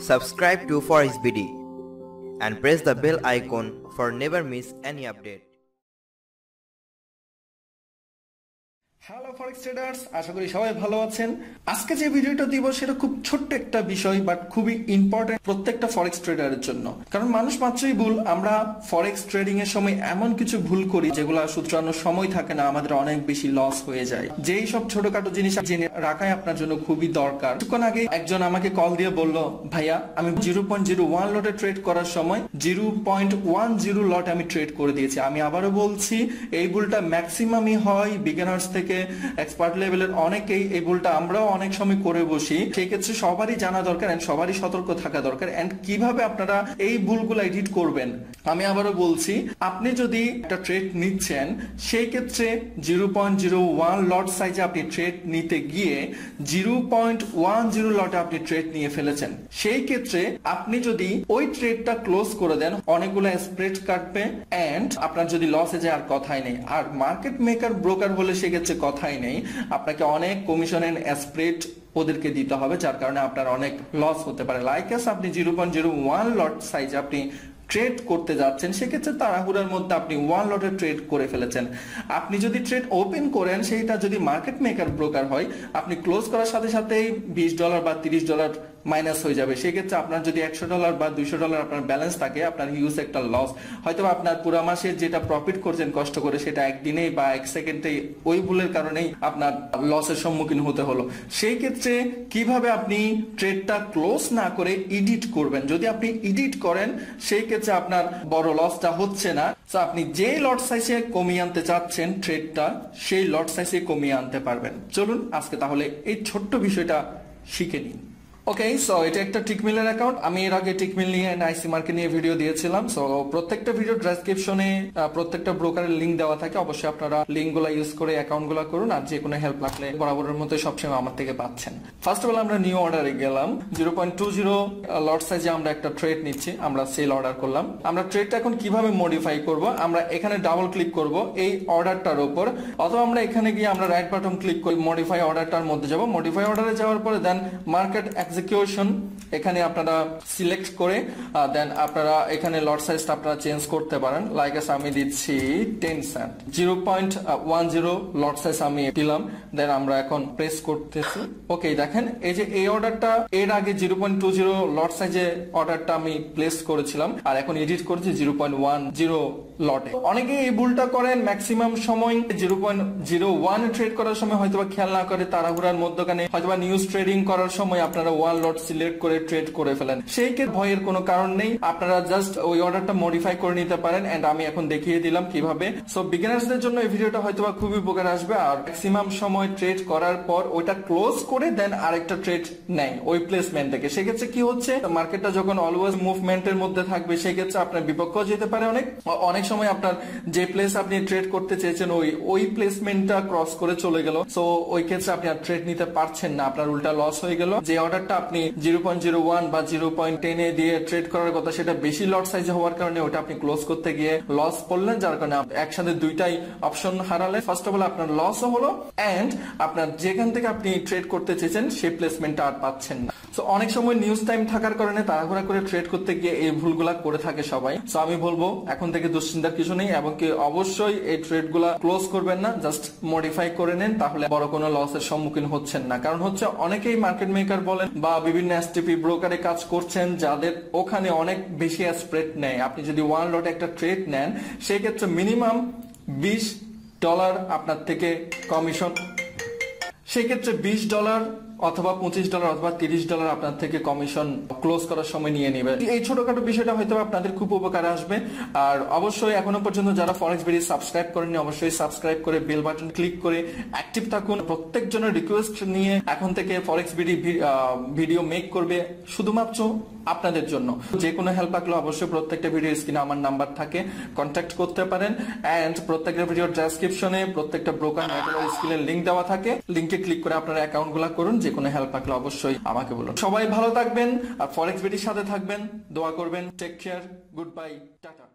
Subscribe to Forex BD and press the bell icon for never miss any update. Hello forex traders, আশা করি সবাই ভালো আছেন। আজকে যে ভিডিওটা দিব সেটা খুব ছোট্ট একটা বিষয়, বাট খুবই ইম্পর্টেন্ট প্রত্যেকটা ফরেক্স ট্রেডারের জন্য। কারণ মানুষ মাত্রই ভুল, আমরা ফরেক্স ট্রেডিং এর সময় এমন কিছু ভুল করি যেগুলো শুধরানোর সময় থাকে না, আমাদের অনেক বেশি লস হয়ে যায়। যেই সব ছোটখাটো জিনিস জেনে রাখাই আপনার জন্য খুবই দরকার। কিছুক্ষণ আগে একজন আমাকে কল দিয়ে বলল, ভাইয়া আমি 0.01 লটে ট্রেড করার সময় 0.10 লট আমি ট্রেড করে দিয়েছি। আমি আবারও বলছি, এই ভুলটা ম্যাক্সিমামই হয় বিগিনার্স থেকে এক্সপার্ট লেভেলের অনেকেই। এই ভুলটা আমরাও অনেক সময় করে বসি। সেই ক্ষেত্রে সবারই জানা দরকার এন্ড সবারই সতর্ক থাকা দরকার। এন্ড কিভাবে আপনারা এই ভুলগুলো এডিট করবেন আমি আবারও বলছি, আপনি যদি একটা ট্রেড নিচ্ছেন সেই ক্ষেত্রে 0.01 লট সাইজে আপনি ট্রেড নিতে গিয়ে 0.10 লটে আপনি ট্রেড নিয়ে ফেলেছেন। সেই ক্ষেত্রে আপনি যদি ওই ট্রেডটা ক্লোজ করে দেন, অনেকগুলো স্প্রেড কাটবে এন্ড আপনার যদি লসে যায় আর কথাই নেই। আর মার্কেট মেকার ব্রোকার হলে সেক্ষেত্রে কথাই নেই, আপনাকে অনেক কমিশন এন্ড স্প্রেড ওদেরকে দিতে হবে, যার কারণে আপনার অনেক লস হতে পারে। লাইক আপনি 0.01 লট সাইজে আপনি ট্রেড করতে যাচ্ছেন, সেক্ষেত্রে তাড়াহুড়ার মধ্যে আপনি 1 লটে ট্রেড করে ফেলেছেন। আপনি যদি ট্রেড ওপেন করেন, সেইটা যদি মার্কেট মেকার ব্রোকার হয়, আপনি ক্লোজ করার সাথে সাথেই $20 বা $30 মাইনাস হয়ে যাবে। সেক্ষেত্রে আপনার যদি $100 বা $200 আপনার ব্যালেন্স থাকে, আপনার হিউজ একটা লস। হয়তো আপনার পুরো মাসের যেটা প্রফিট করছেন কষ্ট করে, সেটা একদিনেই বা এক সেকেন্ডেই ওই ভুলের কারণেই আপনার লসের সম্মুখীন হতে হলো। সেই ক্ষেত্রে কিভাবে আপনি ট্রেডটা ক্লোজ না করে এডিট করবেন? যদি আপনি এডিট করেন সেই ক্ষেত্রে আপনার বড় লসটা হচ্ছে না। তো আপনি যে লট সাইজে কমিয়ে আনতে চাচ্ছেন ট্রেডটা, সেই লট সাইজে কমিয়ে আনতে পারবেন। চলুন আজকে তাহলে এই ছোট্ট বিষয়টা শিখে নিন। ওকে, সো এটা একটা টিকমিলের অ্যাকাউন্ট। আমি এর আগে টিকমিল নিয়ে আইসি মার্কেট নিয়ে ভিডিও দিয়েছিলাম। সো প্রত্যেকটা ভিডিও ডেসক্রিপশনে প্রত্যেকটা ব্রোকারের লিংক দেওয়া থাকে, অবশ্যই আপনারা লিংকগুলো ইউজ করে অ্যাকাউন্টগুলো করুন। আর যে কোনো হেল্প লাগলে বরাবরের মতো সবসময় আমার থেকে পাচ্ছেন। ফার্স্ট অফ অল আমরা নিউ অর্ডারে গেলাম। 0.20 লট সাইজে আমরা একটা ট্রেড নিচ্ছি, আমরা সেল অর্ডার করলাম। আমরা ট্রেডটা এখন কিভাবে মডিফাই করব? আমরা এখানে ডাবল ক্লিক করব এই অর্ডারটার উপর, অথবা আমরা এখানে গিয়ে আমরা রাইট বাটন ক্লিক করে মডিফাই অর্ডারটার মধ্যে যাব। মডিফাই অর্ডারে যাওয়ার পরে দেন মার্কেট এক্সিকিউশন এখানে আপনারা সিলেক্ট করে দেন আপনারা এখানে লট সাইজটা আপনারা চেঞ্জ করতে পারেন। লাইক আমি দিচ্ছি 10 সেন্ট, 0.10 লট সাইজ আমি দিলাম। দেন আমরা এখন প্রেস করতেছি। ওকে, দেখেন এই যে এই অর্ডারটা এর আগে 0.20 লট সাইজে অর্ডারটা আমি প্লেস করেছিলাম, আর এখন এডিট করেছি 0.10 লটে। অনেকে এই ভুলটা করেন, ম্যাক্সিমাম সময় 0.01 ট্রেড করার সময় হয়তোবা খেয়াল না করে তাড়াহুড়ার মধ্যখানে হয়তোবা নিউজ ট্রেডিং করার সময় আপনারা 1 লট সিলেক্ট করে ট্রেড করে ফেলেন। সেই ক্ষেত্রে ভয়ের কোনো কারণ নেই, আপনারা জাস্ট ওই অর্ডারটা মডিফাই করে নিতে পারেন। এন্ড আমি এখন দেখিয়ে দিলাম কিভাবে। সো বিগিনার্সদের জন্য এই ভিডিওটা হয়তোবা খুবই উপকার আসবে। আর ম্যাক্সিমাম সময় ট্রেড করার পর ওইটা ক্লোজ করে দেন আরেকটা ট্রেড নেয় ওই প্লেসমেন্ট থেকে। সেক্ষেত্রে কি হচ্ছে, মার্কেটটা যখন অলওয়েজ মুভমেন্টের মধ্যে থাকবে, সেক্ষেত্রে আপনার বিপক্ষেও যেতে পারে। অনেক সময় আপনার যে প্লেস আপনি ট্রেড করতে চেয়েছেন ওই প্লেসমেন্টটা ক্রস করে চলে গেল। সো ওই ক্ষেত্রে আপনি আর ট্রেড নিতে পারছেন না, আপনার উল্টা লস হয়ে গেল। যে অর্ডারটা আপনি 0.01 বা 0.10 দিয়ে ট্রেড করার কথা, সেটা বেশি লট সাইজে হওয়ার কারণে ওটা আপনি ক্লোজ করতে গিয়ে লস করলেন, যার কারণে একসাথে দুইটাই অপশন হারালেন। ফার্স্ট অফ অল আপনার লসও হলো এন্ড আপনার যেখান থেকে আপনি ট্রেড করতে চেয়েছেন সেই প্লেসমেন্টটা আর পাচ্ছেন না। সো অনেক সময় নিউজ টাইম থাকার কারণে তাড়াহুড়া করে ট্রেড করতে গিয়ে এই ভুলগুলা করে থাকে সবাই। সো আমি বলবো এখন থেকে দুশ্চিন্তার কিছু নেই, এবং কি অবশ্যই এই ট্রেড গুলা ক্লোজ করবেন না, জাস্ট মডিফাই করে নেন, তাহলে বড় কোনো লসের সম্মুখীন হচ্ছেন না। কারণ হচ্ছে অনেকেই মার্কেট মেকার বলেন বা বিভিন্ন এসটিপি ব্রোকারে কাজ করছেন, যাদের ওখানে অনেক বেশি স্প্রেড নেয়। আপনি যদি 1 লটে একটা ট্রেড নেন, সেই ক্ষেত্রে মিনিমাম $20 আপনার থেকে কমিশন, সেই ক্ষেত্রে $20 অথবা $25 অথবা $30 আপনার থেকে কমিশন ক্লোজ করার সময় নিয়ে নেবে। এই ছোটখাটো বিষয়টা হয়তো আপনাদের খুব উপকারে আসবে। আর অবশ্যই এখনো পর্যন্ত যারা ফরেক্স বিডি সাবস্ক্রাইব করেননি, অবশ্যই সাবস্ক্রাইব করে বেল বাটন ক্লিক করে অ্যাক্টিভ থাকুন। প্রত্যেকজনের রিকোয়েস্ট নিয়ে এখন থেকে ফরেক্স বিডি ভিডিও মেক করবে শুধুমাত্র আপনাদের জন্য। যে কোনো হেল্প লাগলে অবশ্যই প্রত্যেকটা ভিডিও স্ক্রিনে আমার নাম্বার থাকে, কন্ট্যাক্ট করতে পারেন। এন্ড প্রত্যেকটা ভিডিও ডেসক্রিপশনে প্রত্যেকটা ব্রোকার নেটওয়ার্ক স্কিলের লিংক দেওয়া থাকে, লিংকে ক্লিক করে আপনারা অ্যাকাউন্টগুলো করুন। যে কোনো হেল্প লাগলে অবশ্যই আমাকে বলুন। সবাই ভালো থাকবেন আর ফরেক্স বিডির সাথে থাকবেন, দোয়া করবেন। Take care, good bye, tata.